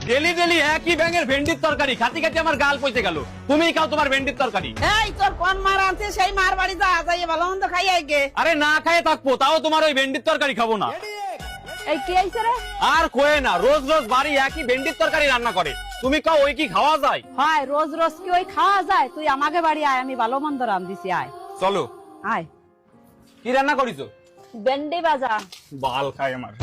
Daily daily একই ব্যাঙের ভেন্ডির তরকারি খাতি খাতি আমার গাল পচে গেল। তুমিই খাও তোমার ভেন্ডির তরকারি। এই তোর কোন মার আনছে সেই মার বাড়ি যা যাই ভালো মন্দ খাই আইগে। আরে না খায়ে থাকবো তাও তোমার ওই ভেন্ডির তরকারি খাবো না। এই কি আইছে রে? আর কোয়ে না, রোজ রোজ বাড়ি একই ভেন্ডির তরকারি রান্না করে। তুমি খাও, ওই কি খাওয়া যায়? হয় রোজ রোজ কি ওই খাওয়া যায়? তুই আমাকে বাড়ি আয়, আমি ভালো মন্দ রান্ধিছি, আয় চলো। আয়। কি রান্না করিছো? ভেন্ডি ভাজা। বাল খায় আমার।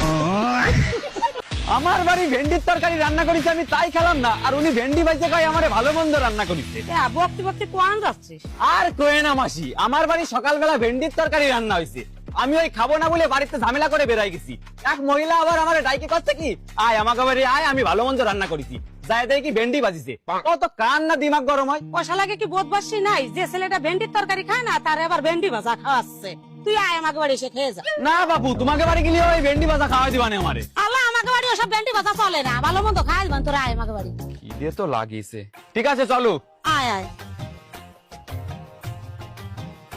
আমার বাড়ি ভেন্ডির তরকারি রান্না করেছে, আমি তাই খেলাম না, আর উনি ভেন্ডি ভাজতে খাই আমারে ভালো মন্দ রান্না করেছে। বকতি বকতি কোয়ান যাচ্ছিস? আর কোয়ে না মাসি, আমার বাড়ি সকালবেলা ভেন্ডির তরকারি রান্না হয়েছে, আমি ওই খাবো না বলে বাড়িতে ঝামেলা করে বেরাই গেছি। এক মহিলা আবার আমার ডাইকে করছে কি, আয় আমাকে বাড়ি আয়, আমি ভালো মন্দ রান্না করেছি। যাই দেখি ভেন্ডি বাজিছে, কত কান না দিমাগ গরম হয়। পয়সা লাগে কি বোধবাসী নাই যে ছেলেটা ভেন্ডির তরকারি খায় না তার আবার ভেন্ডি ভাজা খাওয়াচ্ছে? তুই আয় আমাকে বাড়ি এসে খেয়ে যা। না বাবু, তোমাকে বাড়ি গেলে ওই ভেন্ডি ভাজা খাওয়াই দিবানে আমারে। আল্লাহ, আমাকে বাড়ি ওসব ভেন্ডি ভাজা চলে না, ভালো মন্দ খাই দিবান। তোরা আয় আমাকে বাড়ি। খিদে তো লাগিয়েছে। ঠিক আছে চলো। আয় আয়।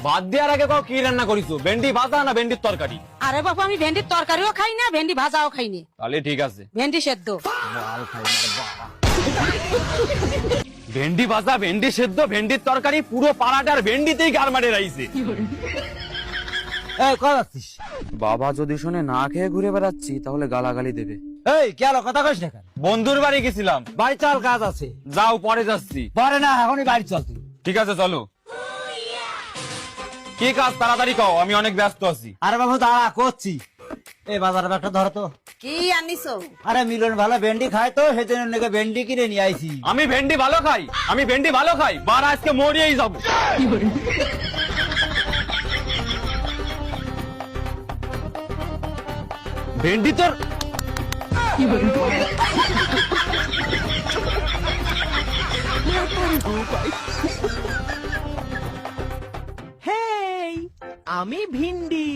বাদ দেওয়ার আগে কও কি রান্না করিছো, ভেন্ডি ভাজা না ভেন্ডির তরকারি? আরে বাবু, আমি ভেন্ডির তরকারিও খাই না, ভেন্ডি ভাজাও খাইনি। তাহলে ঠিক আছে, ভেন্ডি সেদ্ধ। ভেন্ডি ভাজা, ভেন্ডি সেদ্ধ, ভেন্ডির তরকারি, পুরো পাড়াটার ভেন্ডিতেই গার মারে রাইছে। এই করাচ্ছিস? বাবা যদি শুনে না খেয়ে ঘুরে বেড়াচ্ছি তাহলে গালাগালি দেবে। এই কি আলো কথা কইস না কেন? বন্ধুর বাড়ি গেছিলাম। বাড়ি চল, কাজ আছে। যাও, পরে যাচ্ছি। পরে না, এখনই বাড়ি চল তুই। ঠিক আছে চলো। কি কাজ তাড়াতাড়ি কও, আমি অনেক ব্যস্ত আছি। আরে বাবু দাঁড়া, করছি। এই বাজারে একটা ধরো তো। কি আনিছো? আরে মিলন ভালো ভেন্ডি খায় তো, সেজন্য নাকি ভেন্ডি কিনে নিয়ে আইছি। আমি ভেন্ডি ভালো খাই, আমি ভেন্ডি ভালো খাই, বারা আজকে মরিয়েই যাবো। ভেন্ডি তোর হেই, আমি ভিন্ডি।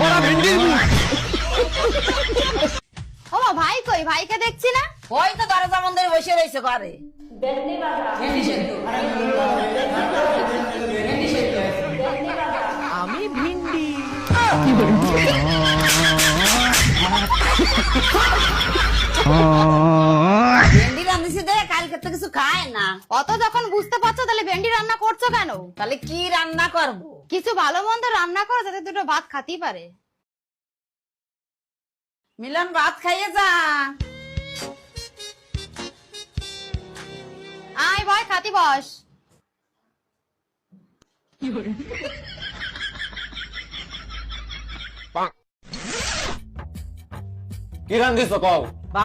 ওরা ভেন্ডির মুখ। ও ভাই কই? ভাইকে দেখছি না। ওই তো দরজা বন্ধ করে বসে রয়েছে ঘরে। আমি ভিন্ডি। ভেন্ডি রান্ধিছি দে, কালকে তো কিছু খায় না। অত যখন বুঝতে পারছো তাহলে ভেন্ডি রান্না করছো কেন? তাহলে কি রান্না করব? কিছু ভালো মন্দ রান্না করো যাতে দুটো ভাত খাতেই পারে। মিলন, ভাত খাইয়ে যা। আয় ভয়, খাতি বস। কি রান্ধিছো কও?